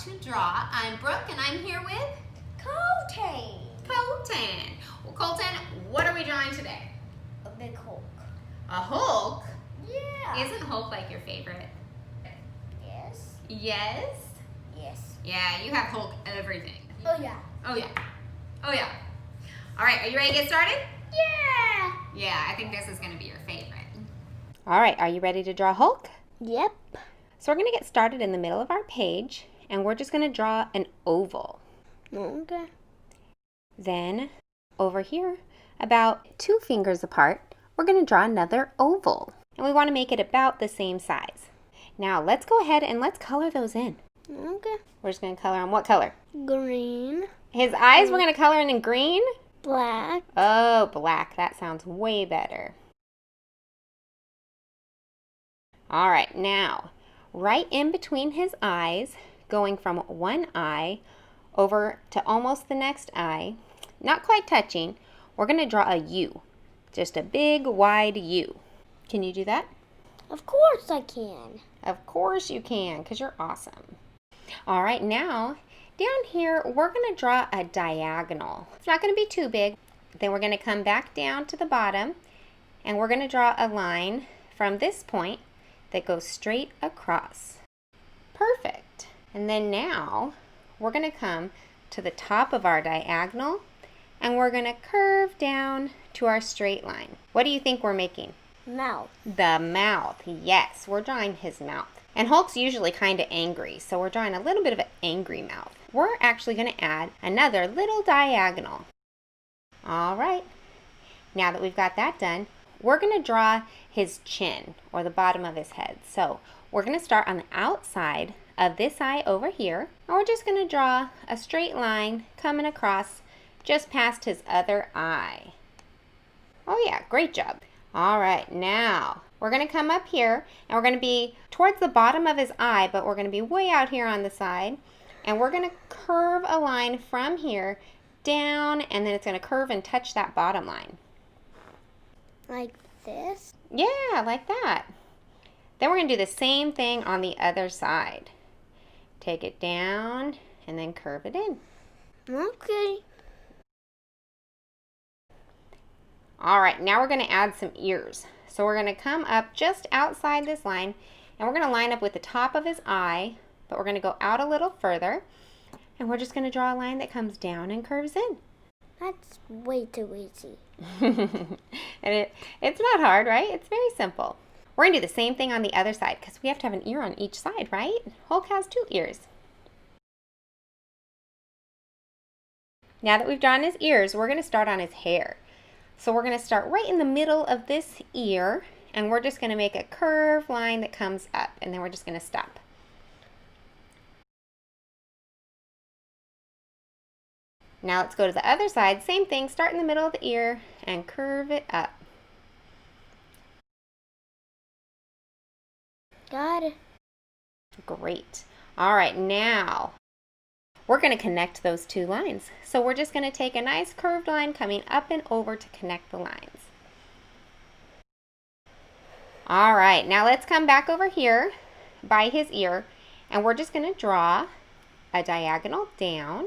to draw. I'm Brooke and I'm here with Colton. Colton. Well, Colton, what are we drawing today? A big Hulk. A Hulk? Yeah. Isn't Hulk like your favorite? Yes. Yes? Yes. Yeah, you have Hulk everything. Oh yeah. Oh yeah. Oh yeah. All right, are you ready to get started? Yeah. Yeah, I think this is going to be your favorite. All right, are you ready to draw Hulk? Yep. So we're going to get started in the middle of our page, and we're just going to draw an oval. Okay. Then over here, about 2 fingers apart, we're going to draw another oval. And we want to make it about the same size. Now let's go ahead and let's color those in. Okay. We're just going to color on what color? Green. His eyes we're going to color in green? Black. Oh, black. That sounds way better. All right, now, right in between his eyes, going from one eye over to almost the next eye, not quite touching, we're going to draw a U. Just a big, wide U. Can you do that? Of course I can. Of course you can, because you're awesome. All right, now, down here, we're going to draw a diagonal. It's not going to be too big. Then we're going to come back down to the bottom, and we're going to draw a line from this point that goes straight across. Perfect. And then now, we're going to come to the top of our diagonal, and we're going to curve down to our straight line. What do you think we're making? Mouth. The mouth. Yes, we're drawing his mouth. And Hulk's usually kind of angry, so we're drawing a little bit of an angry mouth. We're actually going to add another little diagonal. All right. Now that we've got that done, we're going to draw his chin, or the bottom of his head. So we're going to start on the outside of this eye over here, and we're just going to draw a straight line coming across just past his other eye. Oh yeah, great job. All right, now we're going to come up here, and we're going to be towards the bottom of his eye, but we're going to be way out here on the side, and we're going to curve a line from here down, and then it's going to curve and touch that bottom line. Like this? Yeah, like that. Then we're going to do the same thing on the other side. Take it down and then curve it in. Okay. All right, now we're going to add some ears. So we're going to come up just outside this line, and we're going to line up with the top of his eye, but we're going to go out a little further, and we're just going to draw a line that comes down and curves in. That's way too easy. And it's not hard, right? It's very simple. We're going to do the same thing on the other side because we have to have an ear on each side, right? Hulk has 2 ears. Now that we've drawn his ears, we're going to start on his hair. So we're going to start right in the middle of this ear, and we're just going to make a curved line that comes up, and then we're just going to stop. Now let's go to the other side. Same thing, start in the middle of the ear and curve it up. Got it. Great. All right, now we're going to connect those 2 lines. So we're just going to take a nice curved line coming up and over to connect the lines. All right, now let's come back over here by his ear, and we're just going to draw a diagonal down.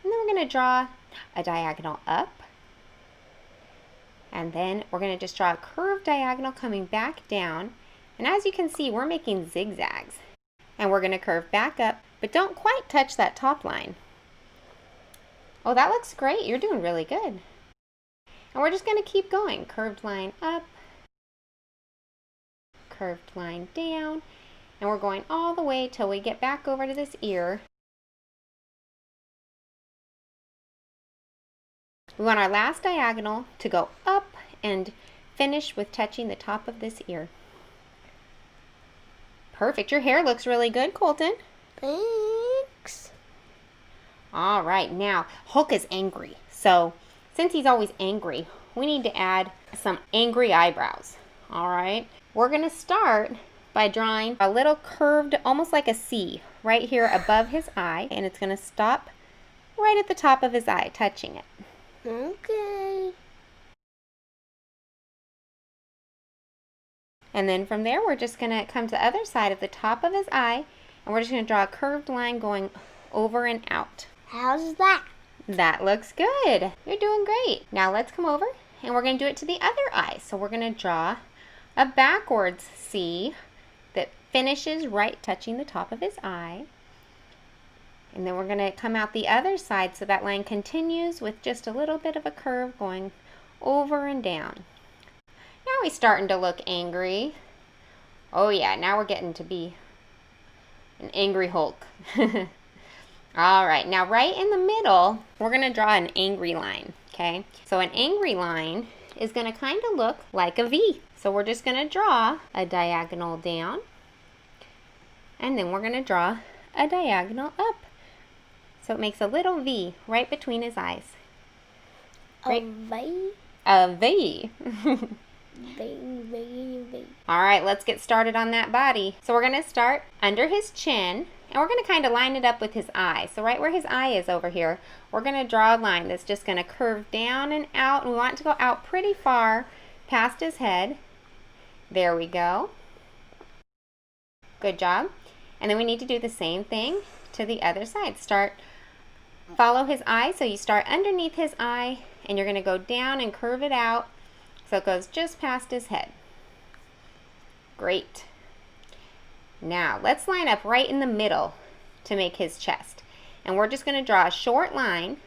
And then we're going to draw a diagonal up. And then we're going to just draw a curved diagonal coming back down. And as you can see, we're making zigzags. And we're going to curve back up, but don't quite touch that top line. Oh, that looks great. You're doing really good. And we're just going to keep going. Curved line up, curved line down, and we're going all the way till we get back over to this ear. We want our last diagonal to go up and finish with touching the top of this ear. Perfect. Your hair looks really good, Colton. Thanks. All right, now Hulk is angry. So since he's always angry, we need to add some angry eyebrows. All right, we're going to start by drawing a little curved, almost like a C, right here above his eye, and it's going to stop right at the top of his eye, touching it. Okay. And then from there, we're just going to come to the other side of the top of his eye, and we're just going to draw a curved line going over and out. How's that? That looks good. You're doing great. Now let's come over, and we're going to do it to the other eye. So we're going to draw a backwards C that finishes right touching the top of his eye. And then we're going to come out the other side so that line continues with just a little bit of a curve going over and down. Now he's starting to look angry. Oh yeah, now we're getting to be an angry Hulk. All right, now right in the middle, we're going to draw an angry line, okay? So an angry line is going to kind of look like a V. So we're just going to draw a diagonal down, and then we're going to draw a diagonal up. So it makes a little V right between his eyes. A V? A V. V. All right, let's get started on that body. So we're going to start under his chin, and we're going to kind of line it up with his eye. So right where his eye is over here, we're going to draw a line that's just going to curve down and out, and we want it to go out pretty far past his head. There we go. Good job. And then we need to do the same thing to the other side. Follow his eye, so you start underneath his eye, and you're going to go down and curve it out so it goes just past his head. Great. Now let's line up right in the middle to make his chest. And we're just going to draw a short line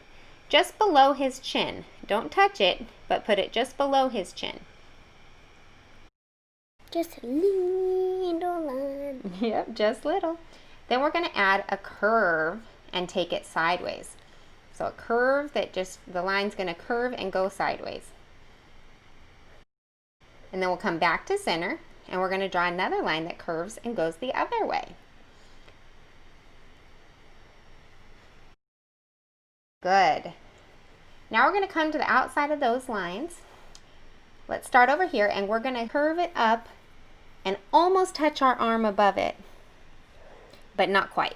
just below his chin. Don't touch it, but put it just below his chin. Just a little line. Yep, just little. Then we're going to add a curve and take it sideways. So a curve that just, the line's going to curve and go sideways. And then we'll come back to center, and we're going to draw another line that curves and goes the other way. Good. Now we're going to come to the outside of those lines. Let's start over here, and we're going to curve it up and almost touch our arm above it, but not quite.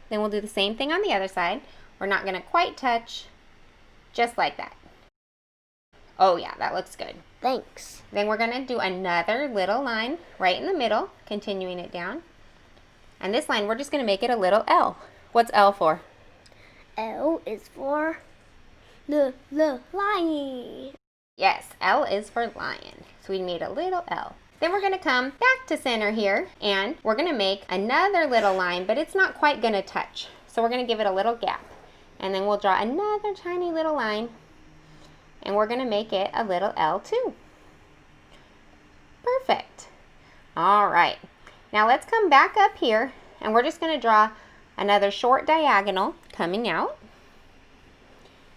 Then we'll do the same thing on the other side. We're not going to quite touch, just like that. Oh yeah, that looks good. Thanks. Then we're going to do another little line right in the middle, continuing it down. And this line, we're just going to make it a little L. What's L for? L is for the lion. Yes, L is for lion. So we made a little L. Then we're going to come back to center here, and we're going to make another little line, but it's not quite going to touch. So we're going to give it a little gap. And then we'll draw another tiny little line, and we're going to make it a little L too. Perfect. All right. Now let's come back up here, and we're just going to draw another short diagonal coming out.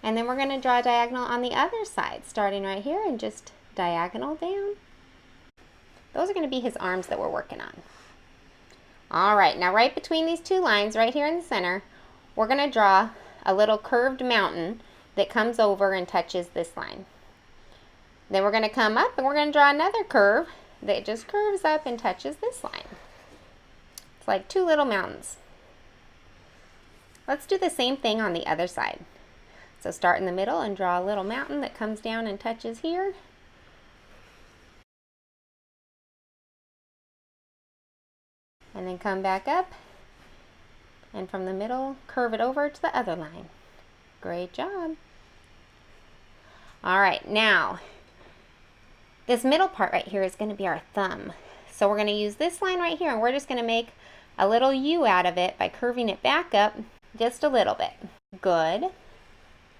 And then we're going to draw a diagonal on the other side, starting right here and just diagonal down. Those are going to be his arms that we're working on. All right, now right between these two lines, right here in the center, we're going to draw a little curved mountain that comes over and touches this line. Then we're going to come up, and we're going to draw another curve that just curves up and touches this line. It's like two little mountains. Let's do the same thing on the other side. So start in the middle and draw a little mountain that comes down and touches here. And then come back up, and from the middle, curve it over to the other line. Great job. All right, now, this middle part right here is going to be our thumb. So we're going to use this line right here, and we're just going to make a little U out of it by curving it back up just a little bit. Good.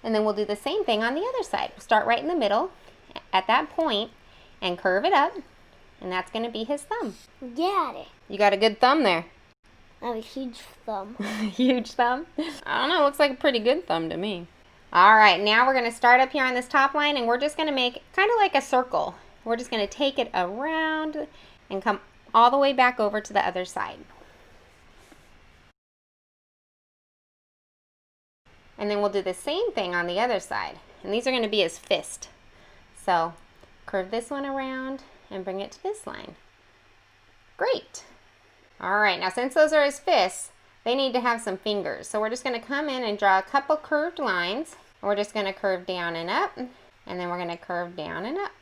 And then we'll do the same thing on the other side. Start right in the middle at that point and curve it up, and that's going to be his thumb. Got it. You got a good thumb there. I have a huge thumb. Huge thumb? I don't know, looks like a pretty good thumb to me. All right, now we're going to start up here on this top line, and we're just going to make kind of like a circle. We're just going to take it around and come all the way back over to the other side. And then we'll do the same thing on the other side. And these are going to be his fist. So curve this one around and bring it to this line. Great. All right, now since those are his fists, they need to have some fingers. So we're just going to come in and draw a couple curved lines. We're just going to curve down and up, and then we're going to curve down and up.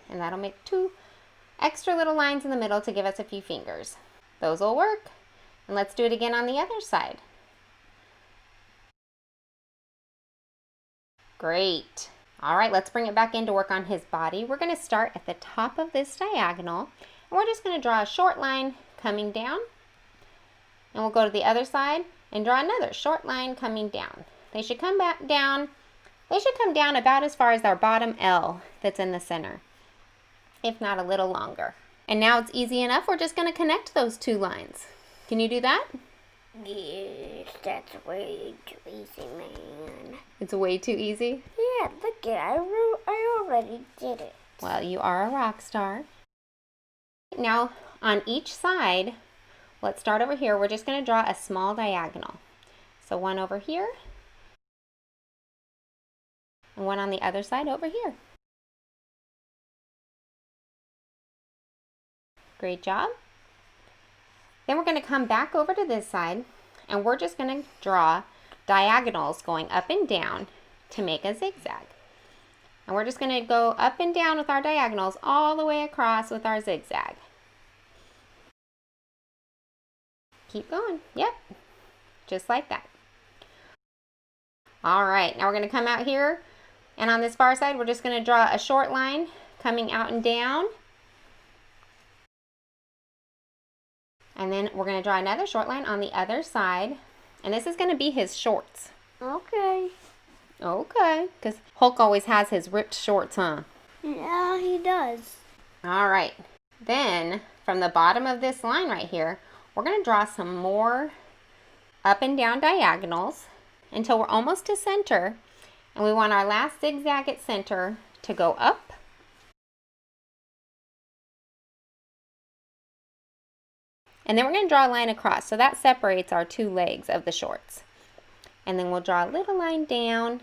And that'll make two extra little lines in the middle to give us a few fingers. Those will work. And let's do it again on the other side. Great. All right, let's bring it back in to work on his body. We're going to start at the top of this diagonal, and we're just going to draw a short line coming down, and we'll go to the other side and draw another short line coming down. They should come back down. They should come down about as far as our bottom L that's in the center, if not a little longer. And now it's easy enough. We're just going to connect those two lines. Can you do that? Yes, that's way too easy, man. It's way too easy? Yeah, look at it. I already did it. Well, you are a rock star. Now, on each side, let's start over here. We're just going to draw a small diagonal. So one over here, and one on the other side over here. Great job. Then we're going to come back over to this side, and we're just going to draw diagonals going up and down to make a zigzag. And we're just going to go up and down with our diagonals all the way across with our zigzag. Keep going. Yep. Just like that. All right, now we're going to come out here, and on this far side, we're just going to draw a short line coming out and down. And then we're going to draw another short line on the other side. And this is going to be his shorts. Okay. Okay, because Hulk always has his ripped shorts, huh? Yeah, he does. All right. Then, from the bottom of this line right here, we're going to draw some more up and down diagonals until we're almost to center. And we want our last zigzag at center to go up. And then we're going to draw a line across. So that separates our two legs of the shorts. And then we'll draw a little line down.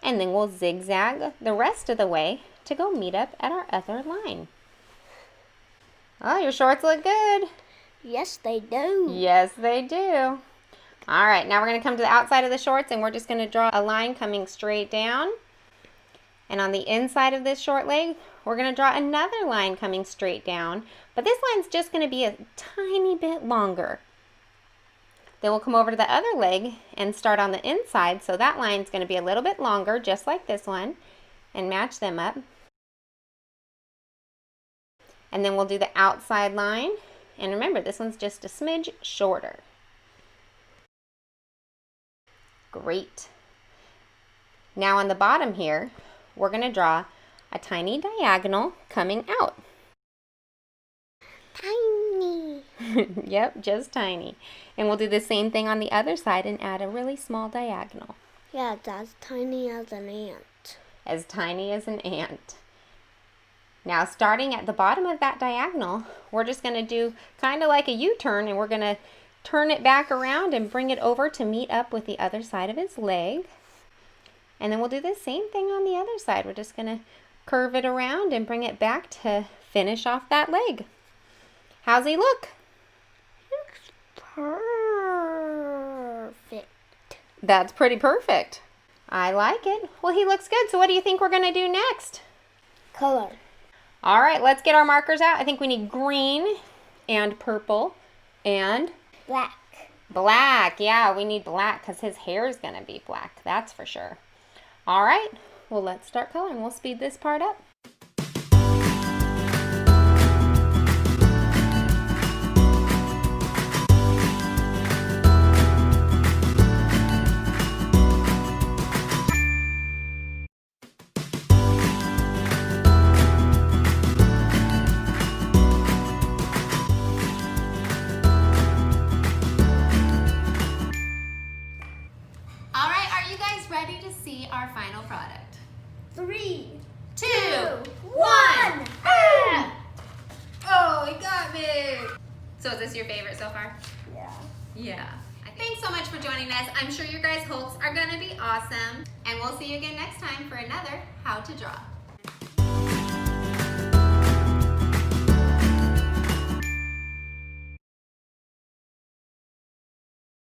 And then we'll zigzag the rest of the way to go meet up at our other line. Oh, your shorts look good. Yes, they do. Yes, they do. All right, now we're going to come to the outside of the shorts, and we're just going to draw a line coming straight down. And on the inside of this short leg, we're going to draw another line coming straight down. But this line's just going to be a tiny bit longer. Then we'll come over to the other leg and start on the inside. So that line's going to be a little bit longer, just like this one, and match them up. And then we'll do the outside line. And remember, this one's just a smidge shorter. Great. Now on the bottom here, we're going to draw a tiny diagonal coming out. Tiny. Yep, just tiny. And we'll do the same thing on the other side and add a really small diagonal. Yeah, that's tiny as an ant. As tiny as an ant. Now, starting at the bottom of that diagonal, we're just going to do kind of like a U-turn, and we're going to turn it back around and bring it over to meet up with the other side of his leg. And then we'll do the same thing on the other side. We're just going to curve it around and bring it back to finish off that leg. How's he look? Looks perfect. That's pretty perfect. I like it. Well, he looks good. So what do you think we're going to do next? Color. All right, let's get our markers out. I think we need green and purple and Black. black. Yeah, we need black because his hair is going to be black. That's for sure. All right, well, let's start coloring. We'll speed this part up. All right, are you guys ready to see our final product? 3, 2, 1. 1. Oh, it got me. So is this your favorite so far? Yeah. Yeah. Thanks so much for joining us. I'm sure your guys' Hulks are gonna be awesome. And we'll see you again next time for another How to Draw.